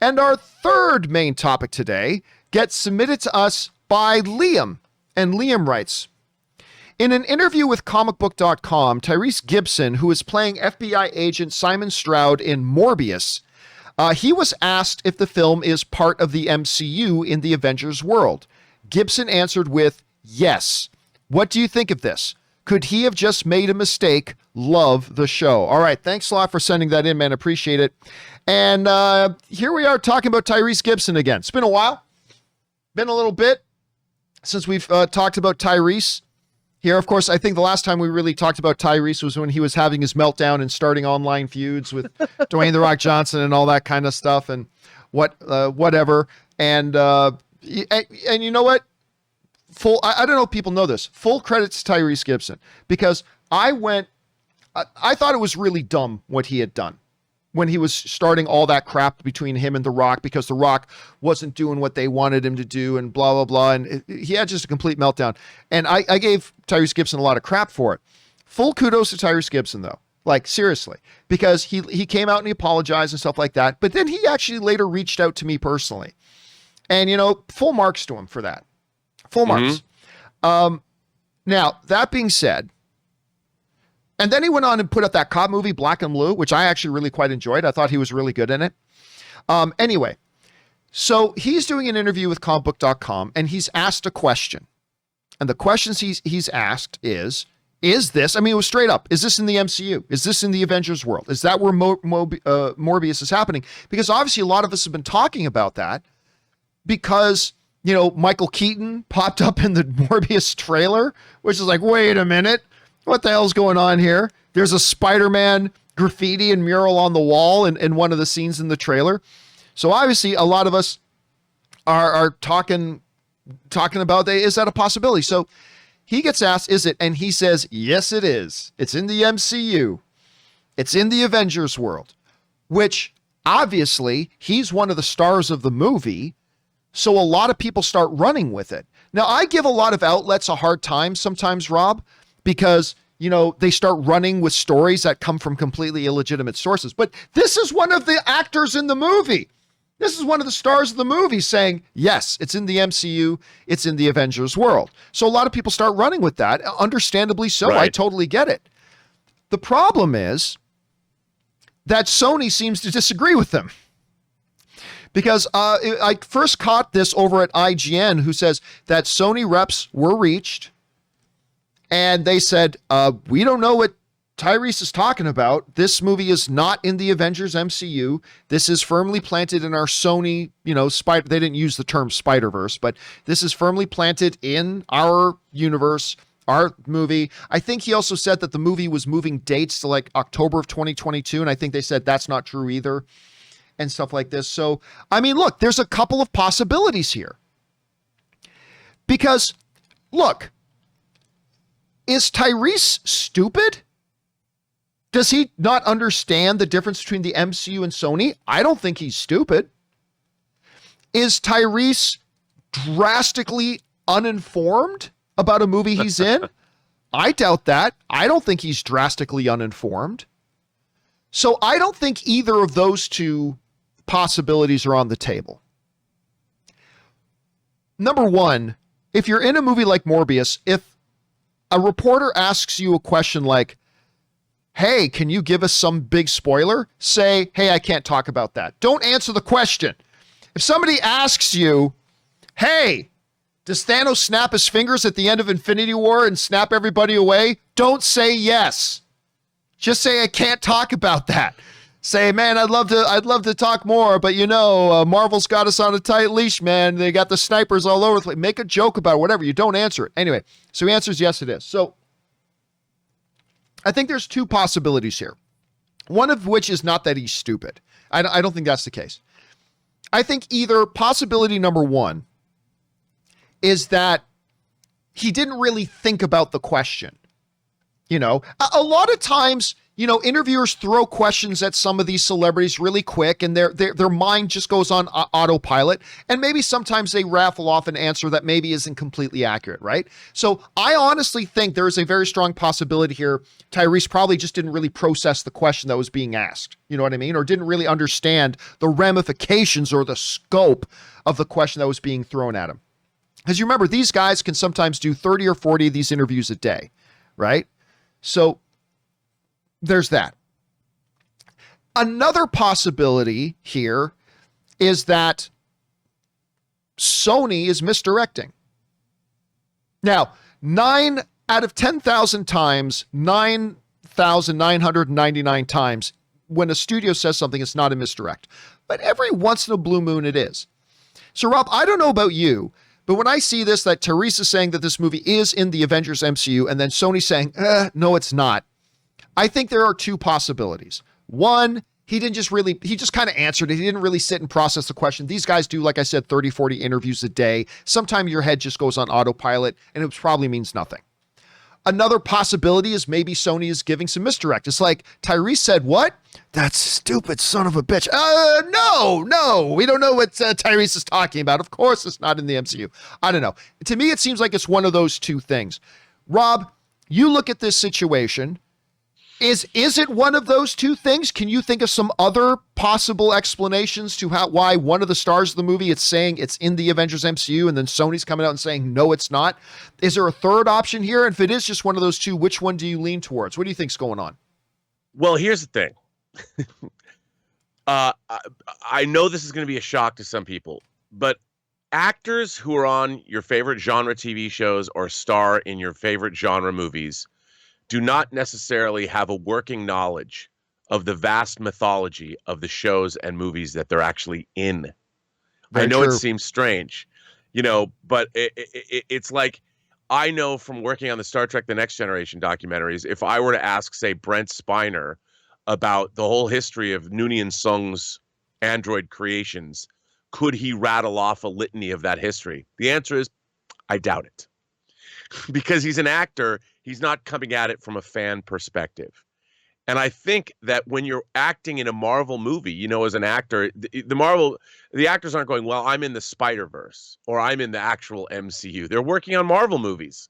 And our third main topic today gets submitted to us by Liam. And Liam writes, in an interview with comicbook.com, Tyrese Gibson, who is playing FBI Agent Simon Stroud in Morbius, he was asked if the film is part of the MCU in the Avengers world. Gibson answered with, yes. What do you think of this? Could he have just made a mistake? Love the show. All right. Thanks a lot for sending that in, man. Appreciate it. And here we are talking about Tyrese Gibson again. It's been a while. Been a little bit since we've talked about Tyrese here. Of course, I think the last time we really talked about Tyrese was when he was having his meltdown and starting online feuds with Dwayne "The Rock" Johnson and all that kind of stuff and whatever. And you know what? I don't know if people know this. Full credit to Tyrese Gibson, because I thought it was really dumb what he had done when he was starting all that crap between him and The Rock, because The Rock wasn't doing what they wanted him to do and blah, blah, blah. And he had just a complete meltdown. And I gave Tyrese Gibson a lot of crap for it. Full kudos to Tyrese Gibson, though. Like, seriously, because he came out and he apologized and stuff like that. But then he actually later reached out to me personally. And, full marks to him for that. Full marks. Now, that being said, and then he went on and put up that cop movie, Black and Blue, which I actually really quite enjoyed. I thought he was really good in it. Anyway, so he's doing an interview with comicbook.com, and he's asked a question. And the questions he's asked is this, it was straight up, is this in the MCU? Is this in the Avengers world? Is that where Morbius is happening? Because obviously a lot of us have been talking about that because Michael Keaton popped up in the Morbius trailer, which is like, wait a minute, what the hell's going on here? There's a Spider-Man graffiti and mural on the wall in one of the scenes in the trailer. So obviously a lot of us are talking about is that a possibility? So he gets asked, is it? And he says, yes, it is. It's in the MCU. It's in the Avengers world, which obviously he's one of the stars of the movie. So a lot of people start running with it. Now, I give a lot of outlets a hard time sometimes, Rob, because, they start running with stories that come from completely illegitimate sources. But this is one of the actors in the movie. This is one of the stars of the movie saying, yes, it's in the MCU. It's in the Avengers world. So a lot of people start running with that. Understandably so. Right. I totally get it. The problem is that Sony seems to disagree with them. Because I first caught this over at IGN, who says that Sony reps were reached, and they said, we don't know what Tyrese is talking about. This movie is not in the Avengers MCU. This is firmly planted in our Sony, they didn't use the term Spider-Verse, but this is firmly planted in our universe, our movie. I think he also said that the movie was moving dates to like October of 2022, and I think they said that's not true either. And stuff like this. So, look, there's a couple of possibilities here. Because, look, is Tyrese stupid? Does he not understand the difference between the MCU and Sony? I don't think he's stupid. Is Tyrese drastically uninformed about a movie he's in? I doubt that. I don't think he's drastically uninformed. So I don't think either of those two possibilities are on the table. Number one, if you're in a movie like Morbius, if a reporter asks you a question like, hey, can you give us some big spoiler? Say, hey, I can't talk about that. Don't answer the question. If somebody asks you, hey, does Thanos snap his fingers at the end of Infinity War and snap everybody away? Don't say yes. Just say, I can't talk about that. Say, man, I'd love to talk more, but Marvel's got us on a tight leash, man. They got the snipers all over the place. Make a joke about it, whatever. You don't answer it. Anyway, so he answers, yes, it is. So I think there's two possibilities here. One of which is not that he's stupid. I don't think that's the case. I think either possibility number one is that he didn't really think about the question. A lot of times interviewers throw questions at some of these celebrities really quick, and their mind just goes on autopilot. And maybe sometimes they raffle off an answer that maybe isn't completely accurate, right? So I honestly think there is a very strong possibility here. Tyrese probably just didn't really process the question that was being asked. You know what I mean? Or didn't really understand the ramifications or the scope of the question that was being thrown at him. Because you remember, these guys can sometimes do 30 or 40 of these interviews a day, right? So there's that. Another possibility here is that Sony is misdirecting. Now, 9 out of 10,000 times, 9,999 times, when a studio says something, it's not a misdirect. But every once in a blue moon, it is. So, Rob, I don't know about you, but when I see this, that Tyrese is saying that this movie is in the Avengers MCU, and then Sony saying, no, it's not, I think there are two possibilities. One, he just kind of answered it. He didn't really sit and process the question. These guys do, like I said, 30, 40 interviews a day. Sometimes your head just goes on autopilot, and it probably means nothing. Another possibility is maybe Sony is giving some misdirect. It's like, Tyrese said, what? That stupid son of a bitch. No, we don't know what Tyrese is talking about. Of course it's not in the MCU. I don't know. To me, it seems like it's one of those two things. Rob, you look at this situation. Is it one of those two things? Can you think of some other possible explanations to why one of the stars of the movie it's saying it's in the Avengers MCU, and then Sony's coming out and saying, no, it's not? Is there a third option here? And if it is just one of those two, which one do you lean towards? What do you think's going on? Well, here's the thing. I know this is going to be a shock to some people, but actors who are on your favorite genre TV shows or star in your favorite genre movies do not necessarily have a working knowledge of the vast mythology of the shows and movies that they're actually in. I know it seems strange, but it's like, I know from working on the Star Trek The Next Generation documentaries, if I were to ask, say, Brent Spiner about the whole history of Noonien Sung's android creations, could he rattle off a litany of that history? The answer is, I doubt it. Because he's an actor, he's not coming at it from a fan perspective. And I think that when you're acting in a Marvel movie, as an actor, the actors aren't going, well, I'm in the Spider-Verse or I'm in the actual MCU. They're working on Marvel movies,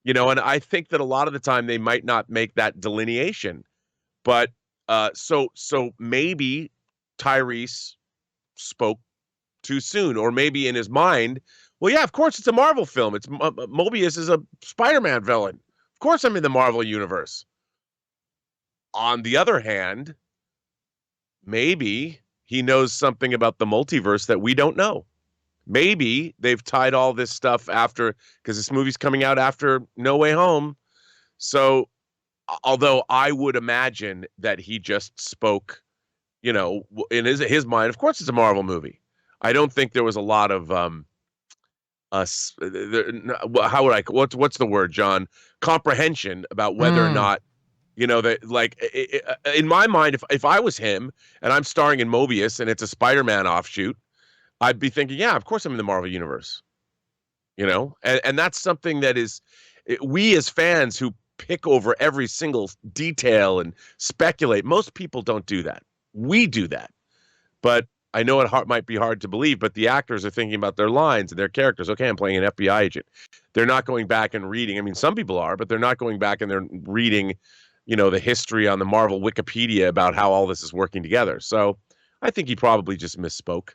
and I think that a lot of the time they might not make that delineation. But so maybe Tyrese spoke too soon, or maybe in his mind, well, yeah, of course it's a Marvel film. It's Morbius is a Spider-Man villain. Of course I'm in the Marvel universe. On the other hand, maybe he knows something about the multiverse that we don't know. Maybe they've tied all this stuff after, because this movie's coming out after No Way Home. So, although I would imagine that he just spoke, in his mind, of course it's a Marvel movie. I don't think there was a lot of what's the word, John? Comprehension about whether or not, that, like, in my mind, if I was him and I'm starring in Morbius and it's a Spider-Man offshoot, I'd be thinking, yeah, of course I'm in the Marvel universe, and that's something that is, we as fans who pick over every single detail and speculate, most people don't do that. We do that. But I know it might be hard to believe, but the actors are thinking about their lines and their characters. Okay, I'm playing an FBI agent. They're not going back and reading. I mean, some people are, but they're not going back and they're reading, the history on the Marvel Wikipedia about how all this is working together. So I think he probably just misspoke.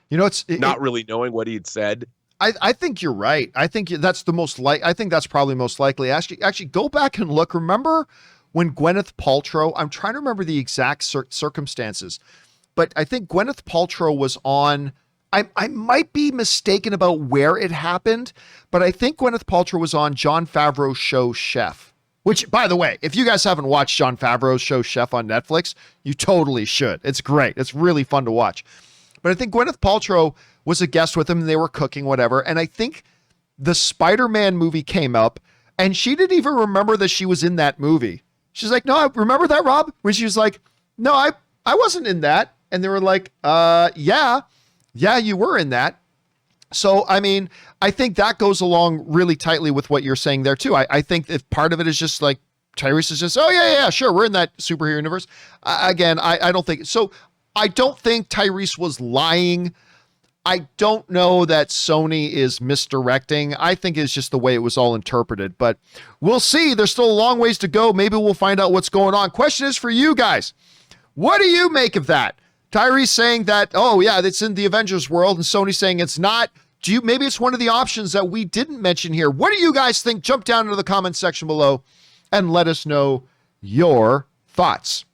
It's not really knowing what he had said. I think you're right. I think that's I think that's probably most likely. Actually, go back and look. Remember when Gwyneth Paltrow, I'm trying to remember the exact circumstances, but I think Gwyneth Paltrow was on, I might be mistaken about where it happened, but I think Gwyneth Paltrow was on Jon Favreau's show Chef, which, by the way, if you guys haven't watched Jon Favreau's show Chef on Netflix, you totally should. It's great. It's really fun to watch. But I think Gwyneth Paltrow was a guest with him and they were cooking, whatever. And I think the Spider-Man movie came up and she didn't even remember that she was in that movie. She's like, no, I remember that, Rob? When she was like, no, I wasn't in that. And they were like, yeah, you were in that. So, I mean, I think that goes along really tightly with what you're saying there too. I think if part of it is just like Tyrese is just, oh, yeah, sure, we're in that superhero universe. Again, I don't think so. I don't think Tyrese was lying. I don't know that Sony is misdirecting. I think it's just the way it was all interpreted, but we'll see. There's still a long ways to go. Maybe we'll find out what's going on. Question is for you guys. What do you make of that? Tyrese saying that, oh yeah, it's in the Avengers world, and Sony saying it's not. Maybe it's one of the options that we didn't mention here. What do you guys think? Jump down into the comment section below and let us know your thoughts.